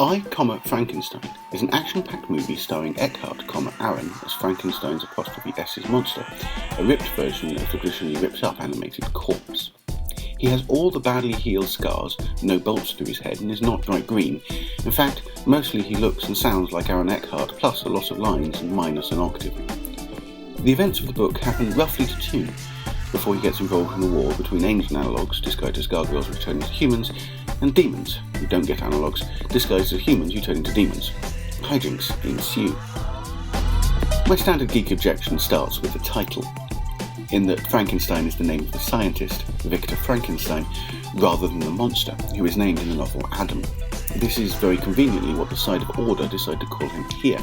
I, Frankenstein is an action-packed movie starring Eckhart, Aaron as Frankenstein's apostrophe S's monster, a ripped version of the traditionally ripped-up animated corpse. He has all the badly healed scars, no bolts through his head, and is not bright green. In fact, mostly he looks and sounds like Aaron Eckhart, plus a lot of lines and minus an octave. The events of the book happen roughly to tune, before he gets involved in a war between angel-analogues, disguised as gargoyles returning to humans, and demons, who don't get analogues, disguised as humans who turn into demons. Hijinks ensue. My standard geek objection starts with the title, in that Frankenstein is the name of the scientist, Victor Frankenstein, rather than the monster, who is named in the novel Adam. This is very conveniently what the side of order decide to call him here.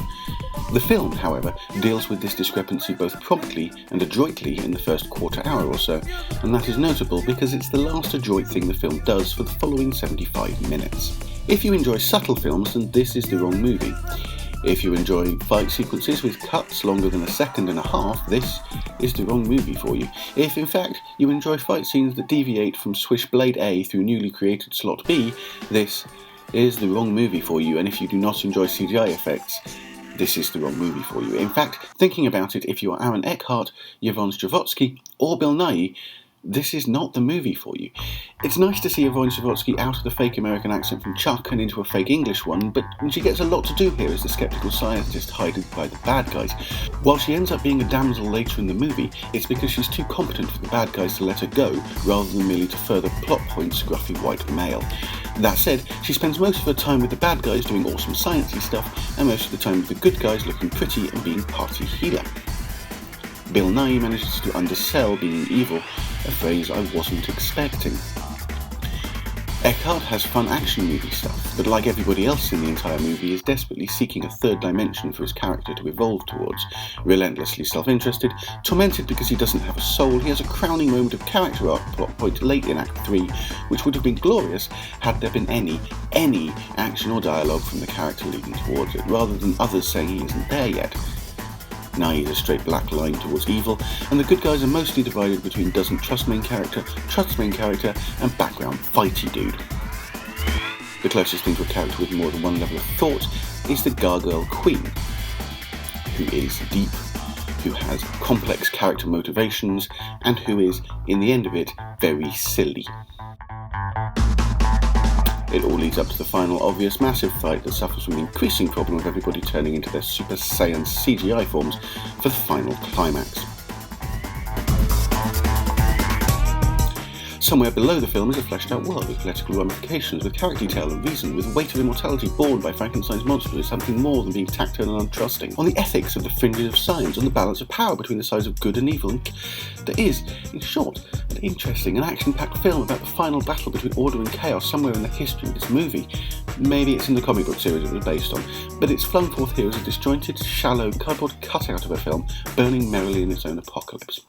The film, however, deals with this discrepancy both promptly and adroitly in the first quarter hour or so, and that is notable because it's the last adroit thing the film does for the following 75 minutes. If you enjoy subtle films, then this is the wrong movie. If you enjoy fight sequences with cuts longer than a second and a half, this is the wrong movie for you. If, in fact, you enjoy fight scenes that deviate from Swishblade A through newly created slot B, this is the wrong movie for you, and if you do not enjoy CGI effects, this is the wrong movie for you. In fact, thinking about it, if you are Aaron Eckhart, Yvonne Strahovski, or Bill Nighy, this is not the movie for you. It's nice to see Yvonne Strahovski out of the fake American accent from Chuck and into a fake English one, but she gets a lot to do here as the skeptical scientist hidden by the bad guys. While she ends up being a damsel later in the movie, it's because she's too competent for the bad guys to let her go, rather than merely to further plot point scruffy white male. That said, she spends most of her time with the bad guys doing awesome sciencey stuff, and most of the time with the good guys looking pretty and being party healer. Bill Nighy manages to undersell being evil, a phrase I wasn't expecting. Eckhart has fun action movie stuff, but like everybody else in the entire movie is desperately seeking a third dimension for his character to evolve towards. Relentlessly self-interested, tormented because he doesn't have a soul, he has a crowning moment of character arc plot point late in Act 3, which would have been glorious had there been any action or dialogue from the character leading towards it, rather than others saying he isn't there yet. Nighy is a straight black line towards evil, and the good guys are mostly divided between doesn't trust main character, trusts main character, and background fighty dude. The closest thing to a character with more than one level of thought is the gargoyle queen, who is deep, who has complex character motivations, and who is, in the end of it, very silly. It all leads up to the final obvious massive fight that suffers from the increasing problem of everybody turning into their Super Saiyan CGI forms for the final climax. Somewhere below the film is a fleshed out world with political ramifications, with character detail and reason, with weight of immortality borne by Frankenstein's monster as something more than being tactile and untrusting, on the ethics of the fringes of science, on the balance of power between the sides of good and evil, and there is, in short, an interesting and action-packed film about the final battle between order and chaos somewhere in the history of this movie. Maybe it's in the comic book series it was based on, but it's flung forth here as a disjointed, shallow, cardboard cutout of a film burning merrily in its own apocalypse.